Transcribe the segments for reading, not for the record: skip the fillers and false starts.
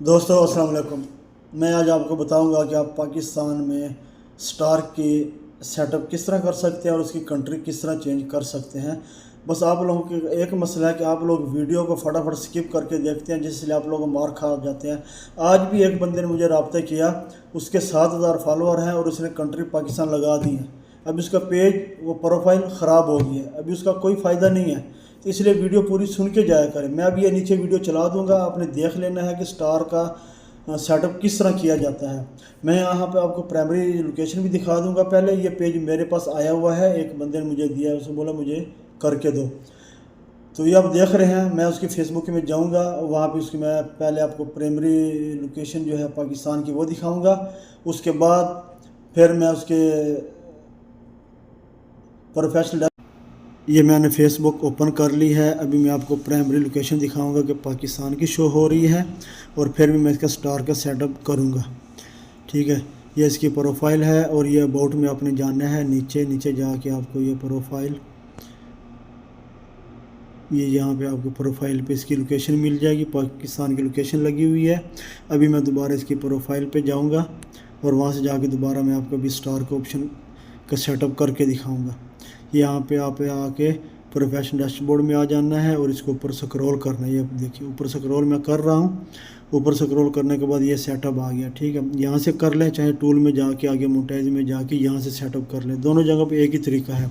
दोस्तों अस्सलाम वालेकुम। मैं आज आपको बताऊंगा कि आप पाकिस्तान में स्टार की सेटअप किस तरह कर सकते हैं और उसकी कंट्री किस तरह चेंज कर सकते हैं। बस आप लोगों की एक मसला है कि आप लोग वीडियो को फटाफट स्किप करके देखते हैं, जिसलिए आप लोग मार खा जाते हैं। आज भी एक बंदे ने मुझे रब्ता किया, उसके 7,000 फॉलोअर हैं और उसने कंट्री पाकिस्तान लगा दी है। अब उसका पेज वो प्रोफाइल ख़राब हो गई है, अभी उसका कोई फ़ायदा नहीं है, तो इसलिए वीडियो पूरी सुन के जाया करें। मैं अभी ये नीचे वीडियो चला दूंगा, आपने देख लेना है कि स्टार का सेटअप किस तरह किया जाता है। मैं यहाँ पे आपको प्राइमरी लोकेशन भी दिखा दूंगा। पहले ये पेज मेरे पास आया हुआ है, एक बंदे ने मुझे दिया है, उसने बोला मुझे करके दो, तो ये आप देख रहे हैं। मैं उसकी फेसबुक में जाऊंगा, वहाँ पे उसकी मैं पहले आपको प्राइमरी लोकेशन जो है पाकिस्तान की वो दिखाऊंगा। उसके बाद फिर मैं उसके प्रोफेशनल, ये मैंने फेसबुक ओपन कर ली है। अभी मैं आपको प्राइमरी लोकेशन दिखाऊंगा कि पाकिस्तान की शो हो रही है, और फिर भी मैं इसका स्टार का सेटअप करूंगा। ठीक है, ये इसकी प्रोफाइल है और ये अबाउट में आपने जाना है। नीचे नीचे जाके आपको ये प्रोफाइल, ये यहाँ पे आपको प्रोफाइल पे इसकी लोकेशन मिल जाएगी, पाकिस्तान की लोकेशन लगी हुई है। अभी मैं दोबारा इसकी प्रोफाइल पे जाऊँगा और वहाँ से जाके दोबारा मैं आपको अभी स्टार का ऑप्शन का सेटअप करके दिखाऊँगा। यहाँ पे आप आके प्रोफेशनल डैशबोर्ड में आ जाना है और इसको ऊपर स्क्रॉल करना है। ये देखिए ऊपर स्क्रॉल मैं कर रहा हूँ। ऊपर स्क्रॉल करने के बाद ये सेटअप आ गया। ठीक है, यहाँ से कर लें, चाहे टूल में जाके आगे मोनेटाइज में जाके यहाँ से सेटअप कर लें। दोनों जगह पे एक ही तरीका है।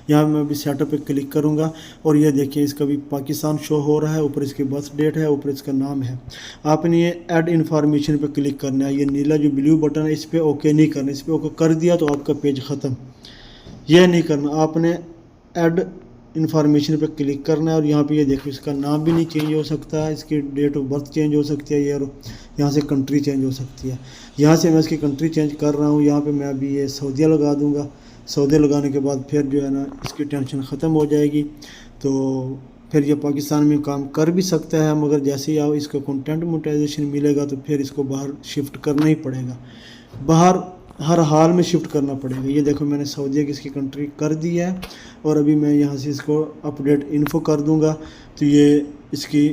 यहाँ मैं अभी सेटअप पे क्लिक करूँगा और ये देखिए इसका भी पाकिस्तान शो हो रहा है। ऊपर इसकी बर्थ डेट है, ऊपर इसका नाम है। आपने ये ऐड इन्फॉर्मेशन पे क्लिक करना है। ये नीला जो ब्लू बटन है इस पर ओके नहीं करना। इस पर ओके कर दिया तो आपका पेज ख़त्म। यह नहीं करना, आपने ऐड इन्फॉर्मेशन पे क्लिक करना है और यहाँ पे ये देखो इसका नाम भी नहीं चेंज हो सकता है, इसकी डेट ऑफ बर्थ चेंज हो सकती है, ये और यहाँ से कंट्री चेंज हो सकती है। यहाँ से मैं इसकी कंट्री चेंज कर रहा हूँ। यहाँ पे मैं अभी ये सऊदीया लगा दूँगा। सऊदीया लगाने के बाद फिर जो है ना इसकी टेंशन ख़त्म हो जाएगी, तो फिर ये पाकिस्तान में काम कर भी सकता है। मगर जैसे ही आप इसका कंटेंट मोनेटाइजेशन मिलेगा तो फिर इसको बाहर शिफ्ट करना ही पड़ेगा, बाहर हर हाल में शिफ्ट करना पड़ेगा। ये देखो मैंने सऊदीया की इसकी कंट्री कर दी है और अभी मैं यहाँ से इसको अपडेट इन्फो कर दूँगा, तो ये इसकी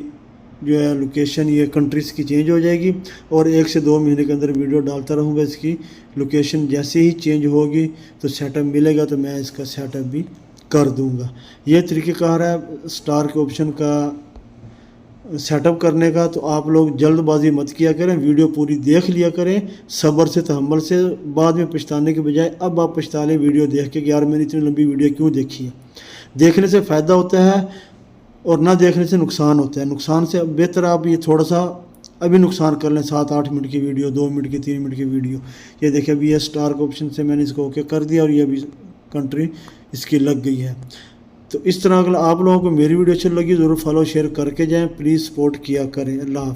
जो है लोकेशन, ये कंट्रीज़ की चेंज हो जाएगी। और 1 से 2 महीने के अंदर वीडियो डालता रहूँगा। इसकी लोकेशन जैसे ही चेंज होगी तो सेटअप मिलेगा तो मैं इसका सेटअप भी कर दूँगा। ये तरीक़ेकार है स्टार के ऑप्शन का सेटअप करने का। तो आप लोग जल्दबाजी मत किया करें, वीडियो पूरी देख लिया करें, सब्र से तहम्मुल से। बाद में पछताने के बजाय अब आप पछता लें वीडियो देख के कि यार मैंने इतनी लंबी वीडियो क्यों देखी है। देखने से फ़ायदा होता है और ना देखने से नुकसान होता है। नुकसान से बेहतर आप ये थोड़ा सा अभी नुकसान कर लें, 7-8 मिनट की वीडियो, 2 मिनट की, 3 मिनट की वीडियो। ये देखिए अभी ये स्टार के ऑप्शन से मैंने इसको ओके कर दिया और ये अभी कंट्री इसकी लग गई है। तो इस तरह अगर आप लोगों को मेरी वीडियो अच्छी लगी ज़रूर फॉलो शेयर करके जाएं। प्लीज़ सपोर्ट किया करें। अल्लाह हाफ़िज़।